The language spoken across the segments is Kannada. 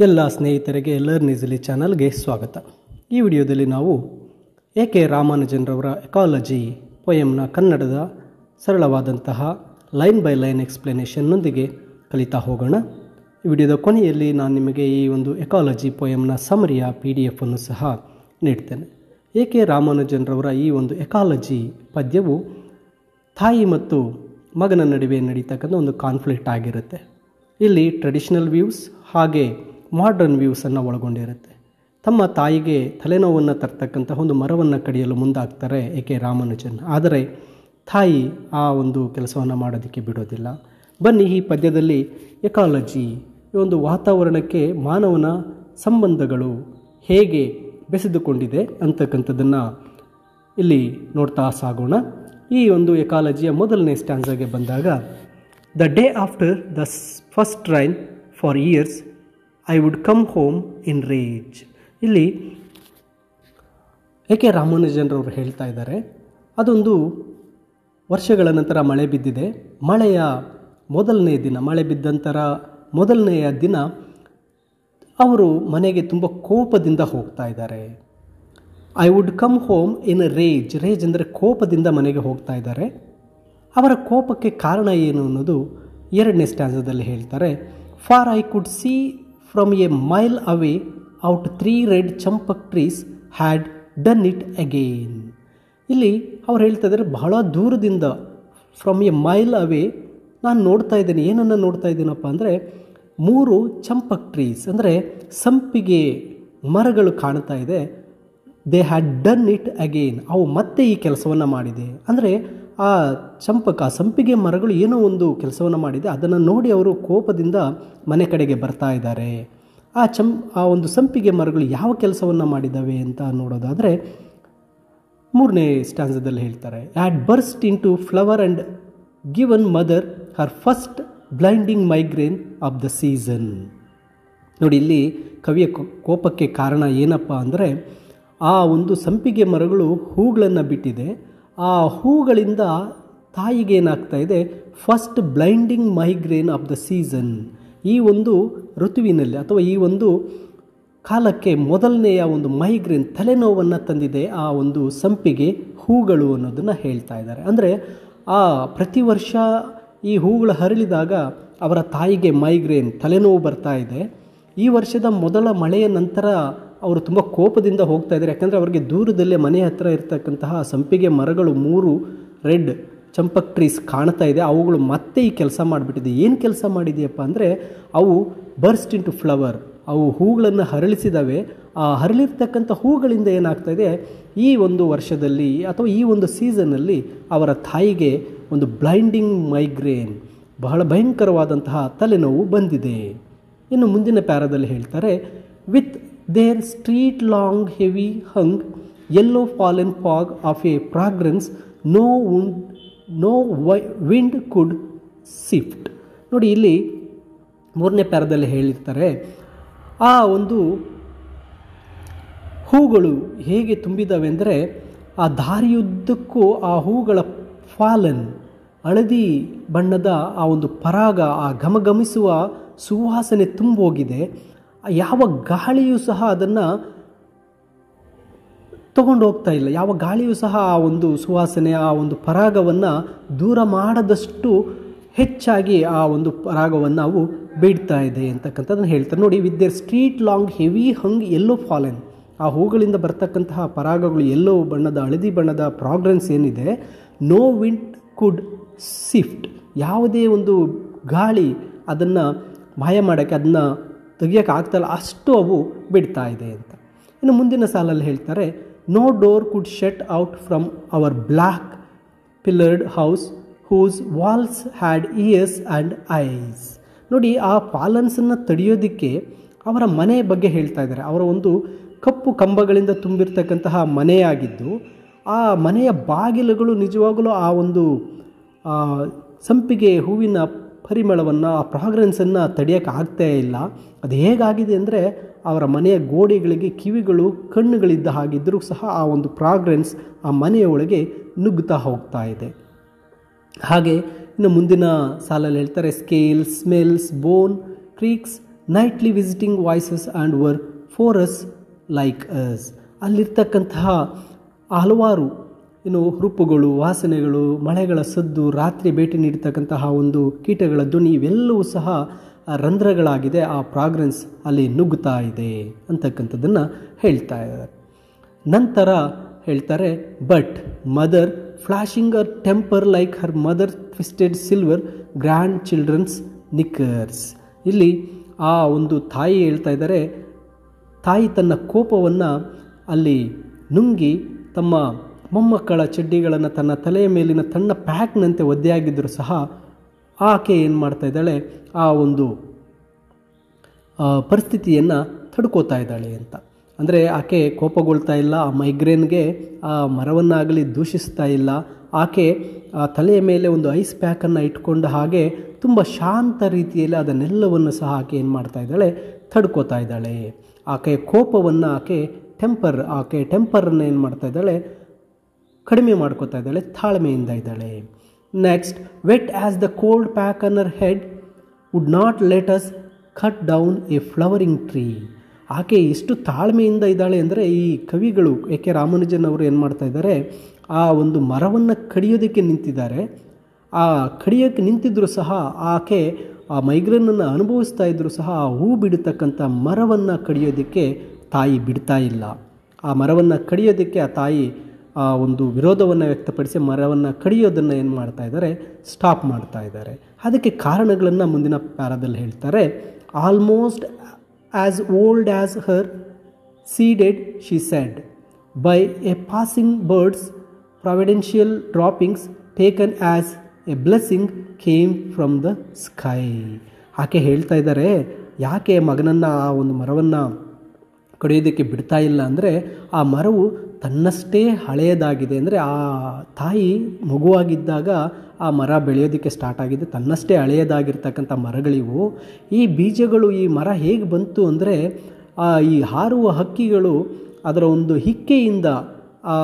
ಎಲ್ಲ ಸ್ನೇಹಿತರಿಗೆ ಲರ್ನ್ ಈಸಿಲಿ ಚಾನಲ್ಗೆ ಸ್ವಾಗತ. ಈ ವಿಡಿಯೋದಲ್ಲಿ ನಾವು ಎ.ಕೆ. ರಾಮಾನುಜನ್ರವರ ಎಕಾಲಜಿ ಪೊಯಮ್ನ ಕನ್ನಡದ ಸರಳವಾದಂತಹ ಲೈನ್ ಬೈ ಲೈನ್ ಎಕ್ಸ್ಪ್ಲನೇಷನ್ನೊಂದಿಗೆ ಕಲಿತಾ ಹೋಗೋಣ. ಈ ವಿಡಿಯೋದ ಕೊನೆಯಲ್ಲಿ ನಾನು ನಿಮಗೆ ಈ ಒಂದು ಎಕಾಲಜಿ ಪೊಯಮ್ನ ಸಮರಿಯ PDF ಅನ್ನು ಸಹ ನೀಡ್ತೇನೆ. ಎ.ಕೆ. ರಾಮಾನುಜನ್ರವರ ಈ ಒಂದು ಎಕಾಲಜಿ ಪದ್ಯವು ತಾಯಿ ಮತ್ತು ಮಗನ ನಡುವೆ ನಡೀತಕ್ಕಂಥ ಒಂದು ಕಾನ್ಫ್ಲಿಕ್ಟ್ ಆಗಿರುತ್ತೆ. ಇಲ್ಲಿ ಟ್ರೆಡಿಷನಲ್ ವ್ಯೂಸ್ ಹಾಗೆ ಮಾಡ್ರನ್ ವ್ಯೂಸನ್ನು ಒಳಗೊಂಡಿರುತ್ತೆ. ತಮ್ಮ ತಾಯಿಗೆ ತಲೆನೋವನ್ನು ತರ್ತಕ್ಕಂತಹ ಒಂದು ಮರವನ್ನು ಕಡಿಯಲು ಮುಂದಾಗ್ತಾರೆ ಎ.ಕೆ. ರಾಮಾನುಜನ್. ಆದರೆ ತಾಯಿ ಆ ಒಂದು ಕೆಲಸವನ್ನು ಮಾಡೋದಕ್ಕೆ ಬಿಡೋದಿಲ್ಲ. ಬನ್ನಿ ಈ ಪದ್ಯದಲ್ಲಿ ಎಕಾಲಜಿ, ಈ ಒಂದು ವಾತಾವರಣಕ್ಕೆ ಮಾನವನ ಸಂಬಂಧಗಳು ಹೇಗೆ ಬೆಸೆದುಕೊಂಡಿದೆ ಅಂತಕ್ಕಂಥದ್ದನ್ನು ಇಲ್ಲಿ ನೋಡ್ತಾ ಸಾಗೋಣ. ಈ ಒಂದು ಎಕಾಲಜಿಯ ಮೊದಲನೇ ಸ್ಟ್ಯಾನ್ಸಾಗೆ ಬಂದಾಗ, the day after the first rain for years I would come home in rage. ಇಲ್ಲಿ ಎ.ಕೆ. ರಾಮಾನುಜನ್ರವರು ಹೇಳ್ತಾ ಇದ್ದಾರೆ, ಅದೊಂದು ವರ್ಷಗಳ ನಂತರ ಮಳೆ ಬಿದ್ದಿದೆ. ಮಳೆಯ ಮೊದಲನೇ ದಿನ, ಮಳೆ ಬಿದ್ದಂತರ ಮೊದಲನೆಯ ದಿನ ಅವರು ಮನೆಗೆ ತುಂಬ ಕೋಪದಿಂದ ಹೋಗ್ತಾ ಇದ್ದಾರೆ. I would come home in rage. Rage ಅಂದರೆ ಕೋಪದಿಂದ ಮನೆಗೆ ಹೋಗ್ತಾ ಇದ್ದಾರೆ. ಅವರ ಕೋಪಕ್ಕೆ ಕಾರಣ ಏನು ಅನ್ನೋದು ಎರಡನೇ ಸ್ಟ್ಯಾನ್ಸದಲ್ಲಿ ಹೇಳ್ತಾರೆ. Far I could see from a mile away out 3 red champak trees had done it again. ಇಲ್ಲಿ ಅವ್ರು ಹೇಳ್ತಾ ಇದ್ದಾರೆ, ಬಹಳ ದೂರದಿಂದ, ಫ್ರಮ್ ಎ ಮೈಲ್ ಅವೇ ನಾನು ನೋಡ್ತಾ ಇದ್ದೀನಿ. ಏನನ್ನು ನೋಡ್ತಾ ಇದ್ದೀನಪ್ಪ ಅಂದರೆ 3 ಚಂಪಕ್ ಟ್ರೀಸ್ ಅಂದರೆ ಸಂಪಿಗೆ ಮರಗಳು ಕಾಣ್ತಾ ಇದೆ. They had done it again, ಅವು ಮತ್ತೆ ಈ ಕೆಲಸವನ್ನು ಮಾಡಿದೆ. ಅಂದರೆ ಆ ಸಂಪಿಗೆ ಮರಗಳು ಏನೋ ಒಂದು ಕೆಲಸವನ್ನು ಮಾಡಿದೆ. ಅದನ್ನು ನೋಡಿ ಅವರು ಕೋಪದಿಂದ ಮನೆ ಕಡೆಗೆ ಬರ್ತಾ ಇದ್ದಾರೆ. ಆ ಒಂದು ಸಂಪಿಗೆ ಮರಗಳು ಯಾವ ಕೆಲಸವನ್ನು ಮಾಡಿದ್ದಾವೆ ಅಂತ ನೋಡೋದಾದರೆ ಮೂರನೇ ಸ್ಟ್ಯಾನ್ಸದಲ್ಲಿ ಹೇಳ್ತಾರೆ, had burst into flower and given mother her first blinding migraine of the season. ನೋಡಿ, ಇಲ್ಲಿ ಕವಿಯ ಕೋಪಕ್ಕೆ ಕಾರಣ ಏನಪ್ಪ ಅಂದರೆ, ಆ ಒಂದು ಸಂಪಿಗೆ ಮರಗಳು ಹೂಗಳನ್ನು ಬಿಟ್ಟಿದೆ. ಆ ಹೂಗಳಿಂದ ತಾಯಿಗೆ ಏನಾಗ್ತಾ ಇದೆ, first blinding migraine of the season. ಈ ಒಂದು ಋತುವಿನಲ್ಲಿ ಅಥವಾ ಈ ಒಂದು ಕಾಲಕ್ಕೆ ಮೊದಲನೆಯ ಒಂದು ಮೈಗ್ರೇನ್, ತಲೆನೋವನ್ನು ತಂದಿದೆ ಆ ಒಂದು ಸಂಪಿಗೆ ಹೂಗಳು ಅನ್ನೋದನ್ನು ಹೇಳ್ತಾ ಇದ್ದಾರೆ. ಅಂದರೆ ಪ್ರತಿ ವರ್ಷ ಈ ಹೂಗಳು ಹರಳಿದಾಗ ಅವರ ತಾಯಿಗೆ ಮೈಗ್ರೇನ್, ತಲೆನೋವು ಬರ್ತಾ ಇದೆ. ಈ ವರ್ಷದ ಮೊದಲ ಮಳೆಯ ನಂತರ ಅವರು ತುಂಬ ಕೋಪದಿಂದ ಹೋಗ್ತಾ ಇದ್ದಾರೆ. ಯಾಕಂದರೆ ಅವರಿಗೆ ದೂರದಲ್ಲೇ ಮನೆ ಹತ್ತಿರ ಇರ್ತಕ್ಕಂತಹ ಸಂಪಿಗೆ ಮರಗಳು 3 ರೆಡ್ ಚಂಪಕ್ ಟ್ರೀಸ್ ಕಾಣ್ತಾ ಇದೆ. ಅವುಗಳು ಮತ್ತೆ ಈ ಕೆಲಸ ಮಾಡಿಬಿಟ್ಟಿದೆ. ಏನು ಕೆಲಸ ಮಾಡಿದೆಯಪ್ಪ ಅಂದರೆ, ಅವು ಬರ್ಸ್ಟ್ ಇನ್ ಟು ಫ್ಲವರ್, ಅವು ಹೂಗಳನ್ನು ಹರಳಿಸಿದವೆ. ಆ ಹರಳಿರ್ತಕ್ಕಂಥ ಹೂಗಳಿಂದ ಏನಾಗ್ತಾ ಇದೆ, ಈ ಒಂದು ವರ್ಷದಲ್ಲಿ ಅಥವಾ ಈ ಒಂದು ಸೀಸನ್ನಲ್ಲಿ ಅವರ ತಾಯಿಗೆ ಒಂದು ಬ್ಲೈಂಡಿಂಗ್ ಮೈಗ್ರೇನ್, ಬಹಳ ಭಯಂಕರವಾದಂತಹ ತಲೆನೋವು ಬಂದಿದೆ. ಇನ್ನು ಮುಂದಿನ ಪ್ಯಾರಾದಲ್ಲಿ ಹೇಳ್ತಾರೆ, with their street long heavy hung yellow fallen fog of a fragrance no wind could sift. ನೋಡಿ, ಇಲ್ಲಿ ಮೂರನೇ ಪ್ಯಾರದಲ್ಲಿ ಹೇಳಿರ್ತಾರೆ, ಆ ಒಂದು ಹೂಗಳು ಹೇಗೆ ತುಂಬಿದ್ದಾವೆ ಅಂದರೆ, ಆ ದಾರಿಯುದ್ದಕ್ಕೂ ಆ ಹೂಗಳ ಫಾಲನ್, ಹಳದಿ ಬಣ್ಣದ ಆ ಒಂದು ಪರಾಗ, ಆ ಘಮಘಮಿಸುವ ಸುವಾಸನೆ ತುಂಬೋಗಿದೆ. ಯಾವ ಗಾಳಿಯೂ ಸಹ ಅದನ್ನು ತಗೊಂಡು ಹೋಗ್ತಾ ಇಲ್ಲ. ಯಾವ ಗಾಳಿಯೂ ಸಹ ಆ ಒಂದು ಸುವಾಸನೆ, ಆ ಒಂದು ಪರಾಗವನ್ನು ದೂರ ಮಾಡದಷ್ಟು ಹೆಚ್ಚಾಗಿ ಆ ಒಂದು ಪರಾಗವನ್ನು ಅವು ಬಿಡ್ತಾ ಇದೆ ಅಂತಕ್ಕಂಥದ್ದನ್ನು ಹೇಳ್ತಾರೆ. ನೋಡಿ, with their street long heavy hung yellow fallen, ಆ ಹೂಗಳಿಂದ ಬರ್ತಕ್ಕಂತಹ ಪರಾಗಗಳು ಯೆಲ್ಲೋ ಬಣ್ಣದ, ಹಳದಿ ಬಣ್ಣದ ಫ್ರಾಗ್ರೆನ್ಸ್ ಏನಿದೆ, ನೋ ವಿಂಡ್ ಕುಡ್ ಸಿಫ್ಟ್, ಯಾವುದೇ ಒಂದು ಗಾಳಿ ಅದನ್ನು ಮಾಯ ಮಾಡೋಕ್ಕೆ, ಅದನ್ನು ತೆಗಿಯೋಕೆ ಆಗ್ತಾಯಿಲ್ಲ, ಅಷ್ಟು ಅವು ಬಿಡ್ತಾ ಇದೆ ಅಂತ. ಇನ್ನು ಮುಂದಿನ ಸಾಲಲ್ಲಿ ಹೇಳ್ತಾರೆ, no door could shut out from our black pillared house whose walls had ears and eyes. ನೋಡಿ, ಆ ಪಾಲನ್ಸನ್ನು ತಡೆಯೋದಕ್ಕೆ ಅವರ ಮನೆ ಬಗ್ಗೆ ಹೇಳ್ತಾ ಇದ್ದಾರೆ. ಅವರ ಒಂದು ಕಪ್ಪು ಕಂಬಗಳಿಂದ ತುಂಬಿರ್ತಕ್ಕಂತಹ ಮನೆಯಾಗಿದ್ದು, ಆ ಮನೆಯ ಬಾಗಿಲುಗಳು ನಿಜವಾಗಲೂ ಆ ಒಂದು ಸಂಪಿಗೆ ಹೂವಿನ ಪರಿಮಳವನ್ನು, ಆ ಫ್ರಾಗ್ರೆನ್ಸನ್ನು ತಡೆಯೋಕ್ಕೆ ಆಗ್ತಾ ಇಲ್ಲ. ಅದು ಹೇಗಾಗಿದೆ ಅಂದರೆ, ಅವರ ಮನೆಯ ಗೋಡೆಗಳಿಗೆ ಕಿವಿಗಳು, ಕಣ್ಣುಗಳಿದ್ದ ಹಾಗಿದ್ದರೂ ಸಹ ಆ ಒಂದು ಫ್ರಾಗ್ರೆನ್ಸ್ ಆ ಮನೆಯ ಒಳಗೆ ನುಗ್ಗುತ್ತಾ ಹೋಗ್ತಾ ಇದೆ. ಹಾಗೆ ಇನ್ನು ಮುಂದಿನ ಸಾಲಲ್ಲಿ ಹೇಳ್ತಾರೆ, scale, smells, bone, creaks, nightly visiting voices and were for us like us. ಅಲ್ಲಿರ್ತಕ್ಕಂತಹ ಹಲವಾರು ರೂಪುಗಳು, ವಾಸನೆಗಳು, ಮಳೆಗಳ ಸದ್ದು, ರಾತ್ರಿ ಭೇಟಿ ನೀಡ್ತಕ್ಕಂತಹ ಒಂದು ಕೀಟಗಳ ಧ್ವನಿ ಇವೆಲ್ಲವೂ ಸಹ ರಂಧ್ರಗಳಾಗಿದೆ, ಆ ಫ್ರಾಗ್ರೆನ್ಸ್ ಅಲ್ಲಿ ನುಗ್ಗುತ್ತಾ ಇದೆ ಅಂತಕ್ಕಂಥದ್ದನ್ನು ಹೇಳ್ತಾ ಇದ್ದಾರೆ. ನಂತರ ಹೇಳ್ತಾರೆ, but mother flashing her temper like her mother twisted silver grandchildren's knickers. ಇಲ್ಲಿ ಆ ಒಂದು ತಾಯಿ ಹೇಳ್ತಾ ಇದ್ದಾರೆ, ತಾಯಿ ತನ್ನ ಕೋಪವನ್ನು ಅಲ್ಲಿ ನುಂಗಿ ತಮ್ಮ ಮೊಮ್ಮಕ್ಕಳ ಚಡ್ಡಿಗಳನ್ನು ತನ್ನ ತಲೆಯ ಮೇಲಿನ ತನ್ನ ಪ್ಯಾಕ್ನಂತೆ ಒದ್ದೆಯಾಗಿದ್ದರೂ ಸಹ ಆಕೆ ಏನು ಮಾಡ್ತಾ ಇದ್ದಾಳೆ, ಆ ಒಂದು ಪರಿಸ್ಥಿತಿಯನ್ನು ತಡ್ಕೋತಾ ಇದ್ದಾಳೆ ಅಂತ. ಅಂದರೆ ಆಕೆ ಕೋಪಗೊಳ್ತಾ ಇಲ್ಲ, ಆ ಮೈಗ್ರೇನ್ಗೆ ಆ ಮರವನ್ನಾಗಲಿ ದೂಷಿಸ್ತಾ ಇಲ್ಲ. ಆಕೆ ಆ ತಲೆಯ ಮೇಲೆ ಒಂದು ಐಸ್ ಪ್ಯಾಕನ್ನು ಇಟ್ಕೊಂಡು ಹಾಗೆ ತುಂಬ ಶಾಂತ ರೀತಿಯಲ್ಲಿ ಅದನ್ನೆಲ್ಲವನ್ನು ಸಹ ಆಕೆ ಏನು ಮಾಡ್ತಾ ಇದ್ದಾಳೆ, ತಡ್ಕೋತಾ ಇದ್ದಾಳೆ. ಆಕೆ ಕೋಪವನ್ನು ಆಕೆ ಟೆಂಪರನ್ನು ಏನು ಮಾಡ್ತಾ ಇದ್ದಾಳೆ, ಕಡಿಮೆ ಮಾಡ್ಕೋತಾ ಇದ್ದಾಳೆ, ತಾಳ್ಮೆಯಿಂದ ಇದ್ದಾಳೆ. Next, wet as the cold pack on her head would not let us cut down a flowering tree. ಆಕೆ ಎಷ್ಟು ತಾಳ್ಮೆಯಿಂದ ಇದ್ದಾಳೆ ಅಂದರೆ, ಈ ಕವಿಗಳು ಕೆ ರಾಮಾನುಜನ್ ಅವರು ಏನು ಮಾಡ್ತಾ ಇದ್ದಾರೆ, ಆ ಒಂದು ಮರವನ್ನು ಕಡಿಯೋದಕ್ಕೆ ನಿಂತಿದ್ದಾರೆ. ಆ ಕಡಿಯೋಕ್ಕೆ ನಿಂತಿದ್ದರೂ ಸಹ ಆಕೆ ಆ ಮೈಗ್ರೇನನ್ನು ಅನುಭವಿಸ್ತಾ ಇದ್ದರೂ ಸಹ ಆ ಹೂ ಬಿಡತಕ್ಕಂಥ ಮರವನ್ನು ಕಡಿಯೋದಕ್ಕೆ ತಾಯಿ ಬಿಡ್ತಾ ಇಲ್ಲ. ಆ ಮರವನ್ನು ಕಡಿಯೋದಕ್ಕೆ ಆ ತಾಯಿ ಆ ಒಂದು ವಿರೋಧವನ್ನು ವ್ಯಕ್ತಪಡಿಸಿ ಮರವನ್ನು ಕಡಿಯೋದನ್ನು ಏನು ಮಾಡ್ತಾ ಇದ್ದಾರೆ, ಸ್ಟಾಪ್ ಮಾಡ್ತಾ ಇದ್ದಾರೆ. ಅದಕ್ಕೆ ಕಾರಣಗಳನ್ನು ಮುಂದಿನ ಪ್ಯಾರಾದಲ್ಲಿ ಹೇಳ್ತಾರೆ. Almost as old as her seeded she said, by a passing bird's providential droppings taken as a blessing came from the sky. ಆಕೆ ಹೇಳ್ತಾ ಇದ್ದಾರೆ, ಯಾಕೆ ಮಗನನ್ನು ಆ ಒಂದು ಮರವನ್ನು ಕಡಿಯೋದಕ್ಕೆ ಬಿಡ್ತಾ ಇಲ್ಲ ಅಂದರೆ, ಆ ಮರವು ತನ್ನಷ್ಟೇ ಹಳೆಯದಾಗಿದೆ. ಅಂದರೆ ಆ ತಾಯಿ ಮಗುವಾಗಿದ್ದಾಗ ಆ ಮರ ಬೆಳೆಯೋದಕ್ಕೆ ಸ್ಟಾರ್ಟ್ ಆಗಿದೆ. ತನ್ನಷ್ಟೇ ಹಳೆಯದಾಗಿರ್ತಕ್ಕಂಥ ಮರಗಳಿವು. ಈ ಬೀಜಗಳು, ಈ ಮರ ಹೇಗೆ ಬಂತು ಅಂದರೆ, ಈ ಹಾರುವ ಹಕ್ಕಿಗಳು ಅದರ ಒಂದು ಹಿಕ್ಕೆಯಿಂದ ಆ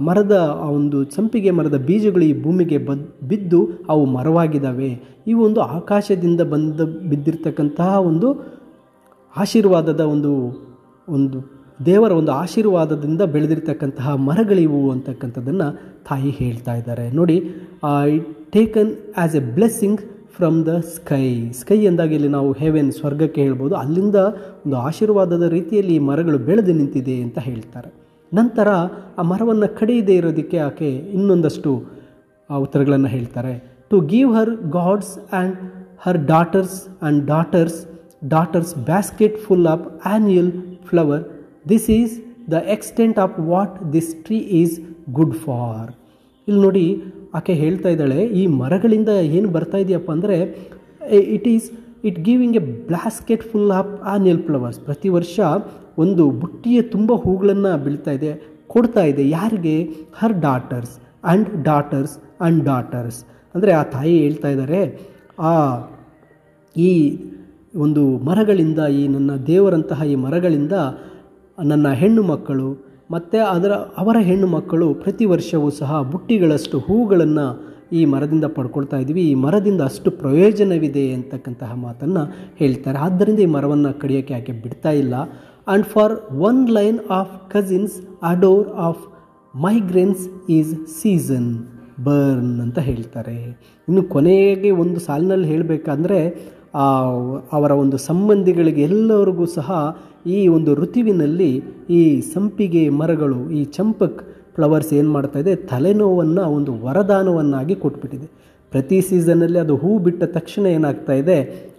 ಮರದ ಆ ಒಂದು ಸಂಪಿಗೆ ಮರದ ಬೀಜಗಳು ಈ ಭೂಮಿಗೆ ಬಿದ್ದು ಅವು ಮರವಾಗಿದ್ದಾವೆ. ಇವು ಒಂದು ಆಕಾಶದಿಂದ ಬಿದ್ದಿರ್ತಕ್ಕಂತಹ ಒಂದು ಆಶೀರ್ವಾದದ ಒಂದು ದೇವರ ಒಂದು ಆಶೀರ್ವಾದದಿಂದ ಬೆಳೆದಿರ್ತಕ್ಕಂತಹ ಮರಗಳಿವು ಅಂತಕ್ಕಂಥದ್ದನ್ನು ತಾಯಿ ಹೇಳ್ತಾ ಇದ್ದಾರೆ. ನೋಡಿ, taken as a blessing from the sky ಅಂದಾಗ ಇಲ್ಲಿ ನಾವು ಹೆವೆನ್, ಸ್ವರ್ಗಕ್ಕೆ ಹೇಳ್ಬೋದು. ಅಲ್ಲಿಂದ ಒಂದು ಆಶೀರ್ವಾದದ ರೀತಿಯಲ್ಲಿ ಈ ಮರಗಳು ಬೆಳೆದು ನಿಂತಿದೆ ಅಂತ ಹೇಳ್ತಾರೆ. ನಂತರ ಆ ಮರವನ್ನು ಕಡಿಯದೇ ಇರೋದಕ್ಕೆ ಆಕೆ ಇನ್ನೊಂದಷ್ಟು ಉತ್ತರಗಳನ್ನು ಹೇಳ್ತಾರೆ. To give her gods and her daughters basket full of annual flower, this is the extent of what this tree is good for. ಇಲ್ಲಿ ನೋಡಿ, ಆಕೆ ಹೇಳ್ತಾ ಇದ್ದಾಳೆ, ಈ ಮರಗಳಿಂದ ಏನು ಬರ್ತಾ ಇದೆಯಪ್ಪ ಅಂದರೆ, it giving A basket full of annual flowers. ಪ್ರತಿ ವರ್ಷ ಒಂದು ಬುಟ್ಟಿಯ ತುಂಬ ಹೂಗಳನ್ನು ಕೊಡ್ತಾ ಇದೆ. ಯಾರಿಗೆ? ಹರ್ ಡಾಟರ್ಸ್ ಅಂದರೆ ಆ ತಾಯಿ ಹೇಳ್ತಾ ಇದ್ದಾರೆ, ಈ ಒಂದು ಮರಗಳಿಂದ, ಈ ನನ್ನ ದೇವರಂತಹ ಈ ಮರಗಳಿಂದ ನನ್ನ ಹೆಣ್ಣು ಮಕ್ಕಳು ಮತ್ತು ಅವರ ಹೆಣ್ಣು ಮಕ್ಕಳು ಪ್ರತಿ ವರ್ಷವೂ ಸಹ ಬುಟ್ಟಿಗಳಷ್ಟು ಹೂಗಳನ್ನು ಈ ಮರದಿಂದ ಪಡ್ಕೊಳ್ತಾ ಇದ್ದೀವಿ. ಈ ಮರದಿಂದ ಅಷ್ಟು ಪ್ರಯೋಜನವಿದೆ ಅಂತಕ್ಕಂತಹ ಮಾತನ್ನು ಹೇಳ್ತಾರೆ. ಆದ್ದರಿಂದ ಈ ಮರವನ್ನು ಕಡಿಯೋಕ್ಕೆ ಆಕೆ ಬಿಡ್ತಾ ಇಲ್ಲ. And for one line of cousins adore of migraines is season burn ಅಂತ ಹೇಳ್ತಾರೆ. ಇನ್ನು ಕೊನೆಗೆ ಒಂದು ಸಾಲಿನಲ್ಲಿ ಹೇಳಬೇಕಂದ್ರೆ, ಅವರ ಒಂದು ಸಂಬಂಧಿಗಳಿಗೆ ಎಲ್ಲರಿಗೂ ಸಹ ಈ ಒಂದು ಋತುವಿನಲ್ಲಿ ಈ ಸಂಪಿಗೆ ಮರಗಳು, ಈ ಚಂಪಕ್ ಫ್ಲವರ್ಸ್ ಏನು ಮಾಡ್ತಾ ಇದೆ, ತಲೆನೋವನ್ನು ಒಂದು ವರದಾನವನ್ನಾಗಿ ಕೊಟ್ಬಿಟ್ಟಿದೆ. ಪ್ರತಿ ಸೀಸನ್ನಲ್ಲಿ ಅದು ಹೂ ಬಿಟ್ಟ ತಕ್ಷಣ ಏನಾಗ್ತಾ ಇದೆ,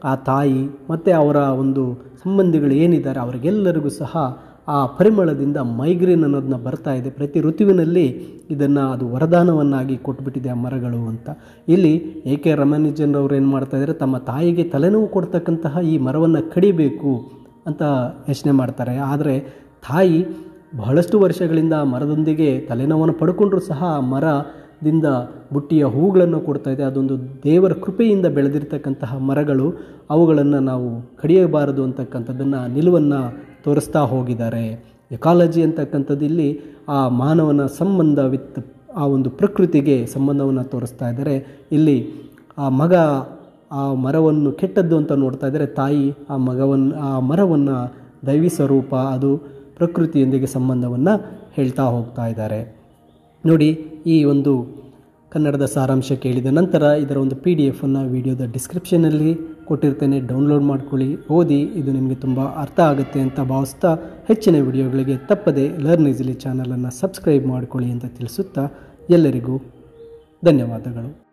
ಆ ತಾಯಿ ಮತ್ತು ಅವರ ಒಂದು ಸಂಬಂಧಿಗಳು ಏನಿದ್ದಾರೆ ಅವರಿಗೆಲ್ಲರಿಗೂ ಸಹ ಆ ಪರಿಮಳದಿಂದ ಮೈಗ್ರೇನ್ ಅನ್ನೋದನ್ನ ಬರ್ತಾ ಇದೆ. ಪ್ರತಿ ಋತುವಿನಲ್ಲಿ ಇದನ್ನು ಅದು ವರದಾನವನ್ನಾಗಿ ಕೊಟ್ಬಿಟ್ಟಿದೆ ಆ ಮರಗಳು ಅಂತ. ಇಲ್ಲಿ ಕೆ ರಾಮಾನುಜನ್ ಅವರು ಏನು ಮಾಡ್ತಾ ಇದ್ದಾರೆ, ತಮ್ಮ ತಾಯಿಗೆ ತಲೆನೋವು ಕೊಡ್ತಕ್ಕಂತಹ ಈ ಮರವನ್ನು ಕಡಿಬೇಕು ಅಂತ ಯೋಚನೆ ಮಾಡ್ತಾರೆ. ಆದರೆ ತಾಯಿ ಬಹಳಷ್ಟು ವರ್ಷಗಳಿಂದ ಮರದೊಂದಿಗೆ ತಲೆನೋವನ್ನು ಪಡ್ಕೊಂಡ್ರೂ ಸಹ ಆ ಮರದಿಂದ ಬುಟ್ಟಿಯ ಹೂಗಳನ್ನು ಕೊಡ್ತಾ ಇದೆ. ಅದೊಂದು ದೇವರ ಕೃಪೆಯಿಂದ ಬೆಳೆದಿರ್ತಕ್ಕಂತಹ ಮರಗಳು, ಅವುಗಳನ್ನು ನಾವು ಕಡಿಯಬಾರದು ಅಂತಕ್ಕಂಥದ್ದನ್ನು ನಿಲುವನ್ನು ತೋರಿಸ್ತಾ ಹೋಗಿದ್ದಾರೆ. ಎಕಾಲಜಿ ಅಂತಕ್ಕಂಥದ್ದು ಇಲ್ಲಿ ಆ ಮಾನವನ ಸಂಬಂಧ ವಿತ್ ಆ ಒಂದು ಪ್ರಕೃತಿಗೆ ಸಂಬಂಧವನ್ನು ತೋರಿಸ್ತಾ ಇದ್ದಾರೆ. ಇಲ್ಲಿ ಆ ಮಗ ಆ ಮರವನ್ನು ಕೆಟ್ಟದ್ದು ಅಂತ ನೋಡ್ತಾ ಇದ್ದಾರೆ, ತಾಯಿ ಆ ಮರವನ್ನು ದೈವಿ ಸ್ವರೂಪ, ಅದು ಪ್ರಕೃತಿಯೊಂದಿಗೆ ಸಂಬಂಧವನ್ನು ಹೇಳ್ತಾ ಹೋಗ್ತಾ ಇದ್ದಾರೆ. ನೋಡಿ, ಈ ಒಂದು ಕನ್ನಡದ ಸಾರಾಂಶ ಕೇಳಿದ ನಂತರ ಇದರ ಒಂದು PDF ಅನ್ನು ವಿಡಿಯೋದ ಡಿಸ್ಕ್ರಿಪ್ಷನಲ್ಲಿ ಕೊಟ್ಟಿರ್ತೇನೆ, ಡೌನ್ಲೋಡ್ ಮಾಡ್ಕೊಳ್ಳಿ, ಓದಿ. ಇದು ನಿಮಗೆ ತುಂಬ ಅರ್ಥ ಆಗುತ್ತೆ ಅಂತ ಭಾವಿಸ್ತಾ ಹೆಚ್ಚಿನ ವಿಡಿಯೋಗಳಿಗೆ ತಪ್ಪದೆ ಲರ್ನ್ ಈಸಿಲಿ ಚಾನಲನ್ನು ಸಬ್ಸ್ಕ್ರೈಬ್ ಮಾಡ್ಕೊಳ್ಳಿ ಅಂತ ತಿಳಿಸುತ್ತಾ ಎಲ್ಲರಿಗೂ ಧನ್ಯವಾದಗಳು.